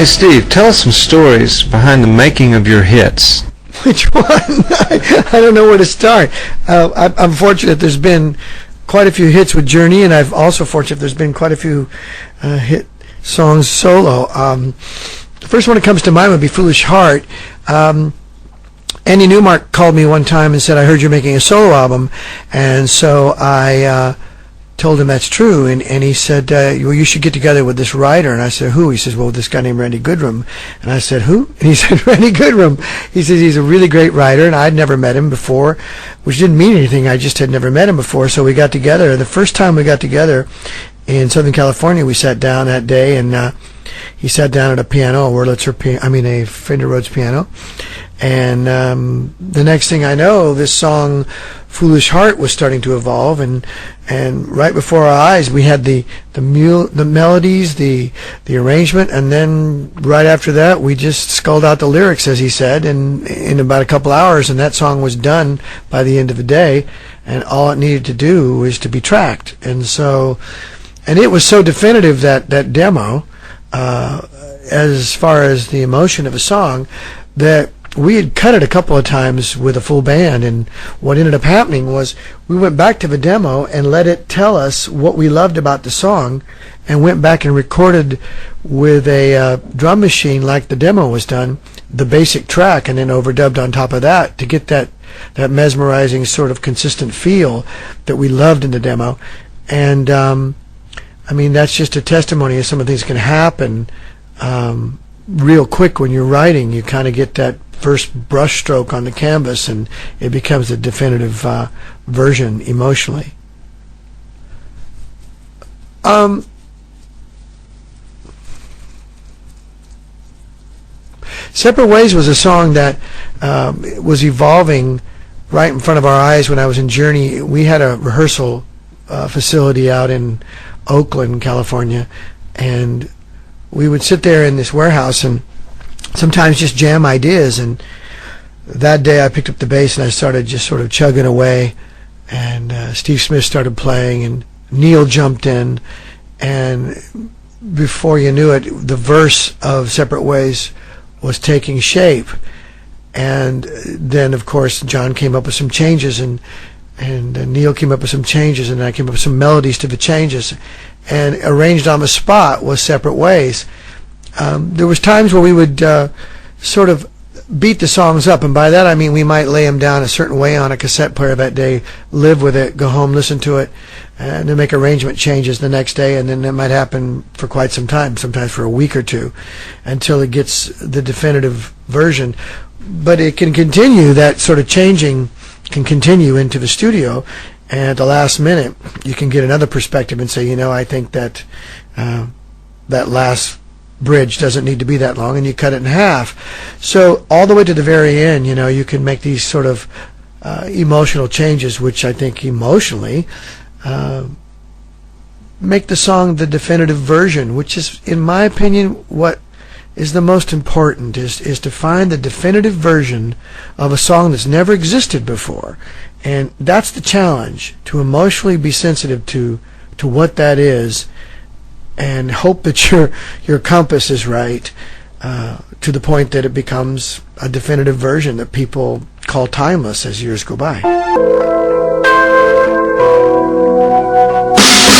Hey Steve, tell us some stories behind the making of your hits. Which one? I don't know where to start. I'm fortunate there's been quite a few hits with Journey, and I've also fortunate there's been quite a few hit songs solo. The first one that comes to mind would be Foolish Heart. Andy Newmark called me one time and said, I heard you're making a solo album. And so I told him that's true. And he said, well, you should get together with this writer. And I said, who? He says, well, this guy named Randy Goodrum. And I said, who? And he said, Randy Goodrum. He says, he's a really great writer, and I'd never met him before, which didn't mean anything. I just had never met him before. So we got together. The first time we got together in Southern California, we sat down that day, and he sat down at a piano, a Fender Rhodes piano. And the next thing I know, this song "Foolish Heart" was starting to evolve, and right before our eyes, we had the melodies, the arrangement, and then right after that, we just sculled out the lyrics, as he said, and in about a couple hours, and that song was done by the end of the day, and all it needed to do was to be tracked, and it was so definitive, that demo, as far as the emotion of a song, that we had cut it a couple of times with a full band, and what ended up happening was we went back to the demo and let it tell us what we loved about the song, and went back and recorded with a drum machine like the demo was done, the basic track, and then overdubbed on top of that to get that mesmerizing sort of consistent feel that we loved in the demo. And that's just a testimony of some of the things that can happen real quick when you're writing. You kind of get that first brush stroke on the canvas, and it becomes a definitive version emotionally. Separate Ways was a song that was evolving right in front of our eyes when I was in Journey. We had a rehearsal facility out in Oakland, California, and we would sit there in this warehouse and sometimes just jam ideas. And that day I picked up the bass and I started just sort of chugging away, and Steve Smith started playing, and Neil jumped in, and before you knew it, the verse of Separate Ways was taking shape. And then of course John came up with some changes, and Neil came up with some changes, and I came up with some melodies to the changes, and arranged on the spot was Separate Ways. There was times where we would sort of beat the songs up, and by that I mean we might lay them down a certain way on a cassette player that day, live with it, go home, listen to it, and then make arrangement changes the next day, and then that might happen for quite some time, sometimes for a week or two, until it gets the definitive version. But it can continue, that sort of changing can continue into the studio, and at the last minute you can get another perspective and say, I think that that last bridge doesn't need to be that long, and you cut it in half. So all the way to the very end, you can make these sort of emotional changes, which I think emotionally make the song the definitive version, which is, in my opinion, what is the most important, is to find the definitive version of a song that's never existed before. And that's the challenge, to emotionally be sensitive to what that is, and hope that your compass is right, to the point that it becomes a definitive version that people call timeless as years go by.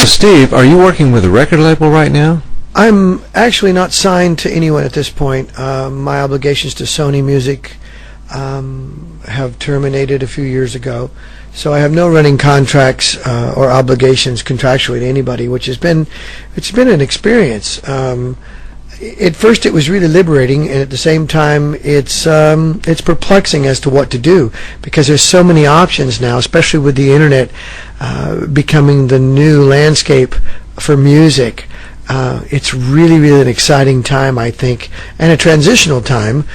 Steve, are you working with a record label right now? I'm actually not signed to anyone at this point. My obligations to Sony Music have terminated a few years ago, so I have no running contracts or obligations contractually to anybody, which it's been an experience. At first it was really liberating, and at the same time it's perplexing as to what to do, because there's so many options now, especially with the internet becoming the new landscape for music. It's really an exciting time, I think, and a transitional time,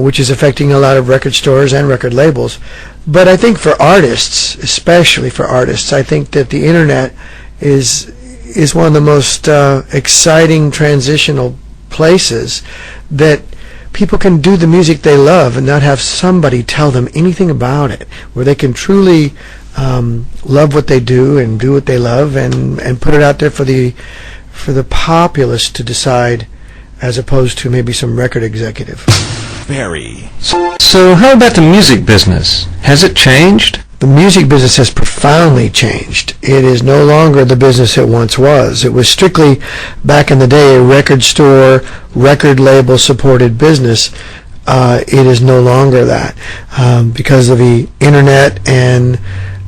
which is affecting a lot of record stores and record labels. But I think for artists, especially for artists, I think that the internet is one of the most exciting transitional places that people can do the music they love and not have somebody tell them anything about it, where they can truly love what they do and do what they love, and put it out there for the populace to decide as opposed to maybe some record executive. Barry. So how about the music business? Has it changed? The music business has profoundly changed. It is no longer the business it once was. It was strictly, back in the day, a record store, record label supported business. It is no longer that because of the internet and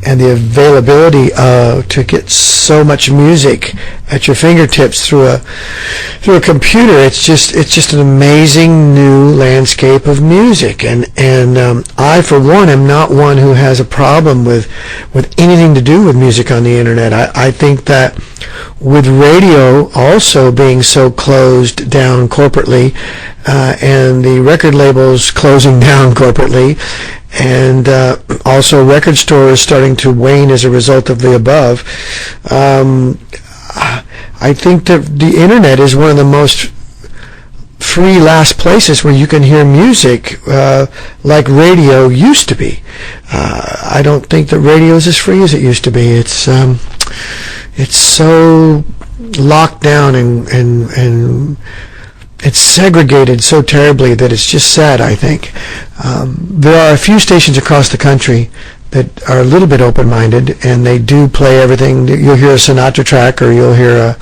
the availability to get so much music at your fingertips through a computer. It's just an amazing new landscape of music, and I, for one, am not one who has a problem with anything to do with music on the internet. I think that with radio also being so closed down corporately, and the record labels closing down corporately, and also record stores starting to wane as a result of the above, I think that the internet is one of the most free last places where you can hear music like radio used to be. I don't think that radio is as free as it used to be. It's so locked down and it's segregated so terribly that it's just sad, I think. There are a few stations across the country that are a little bit open-minded, and they do play everything. You'll hear a Sinatra track, or you'll hear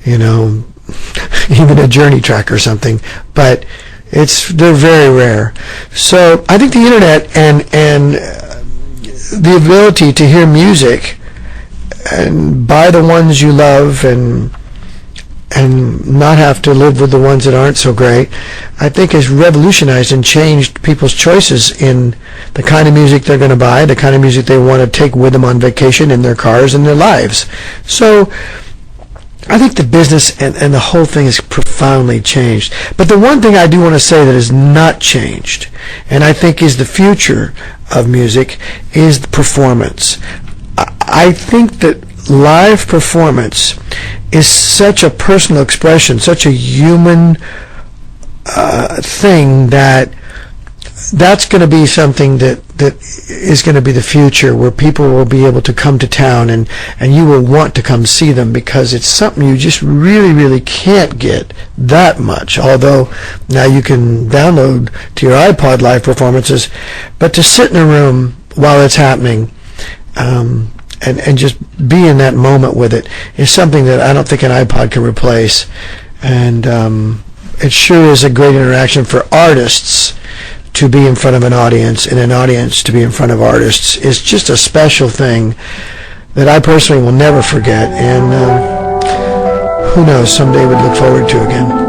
even a Journey track or something, but they're very rare. So I think the internet and the ability to hear music and buy the ones you love and not have to live with the ones that aren't so great, I think has revolutionized and changed people's choices in the kind of music they're going to buy, the kind of music they want to take with them on vacation, in their cars, and their lives. So I think the business and the whole thing has profoundly changed. But the one thing I do want to say that has not changed, and I think is the future of music, is the performance. I think that live performance is such a personal expression, such a human thing, that's going to be something that is going to be the future, where people will be able to come to town and you will want to come see them, because it's something you just really, really can't get that much. Although now you can download to your iPod live performances, but to sit in a room while it's happening and just be in that moment with it is something that I don't think an iPod can replace. And it sure is a great interaction for artists to be in front of an audience, and an audience to be in front of artists is just a special thing that I personally will never forget, and who knows, someday would look forward to again.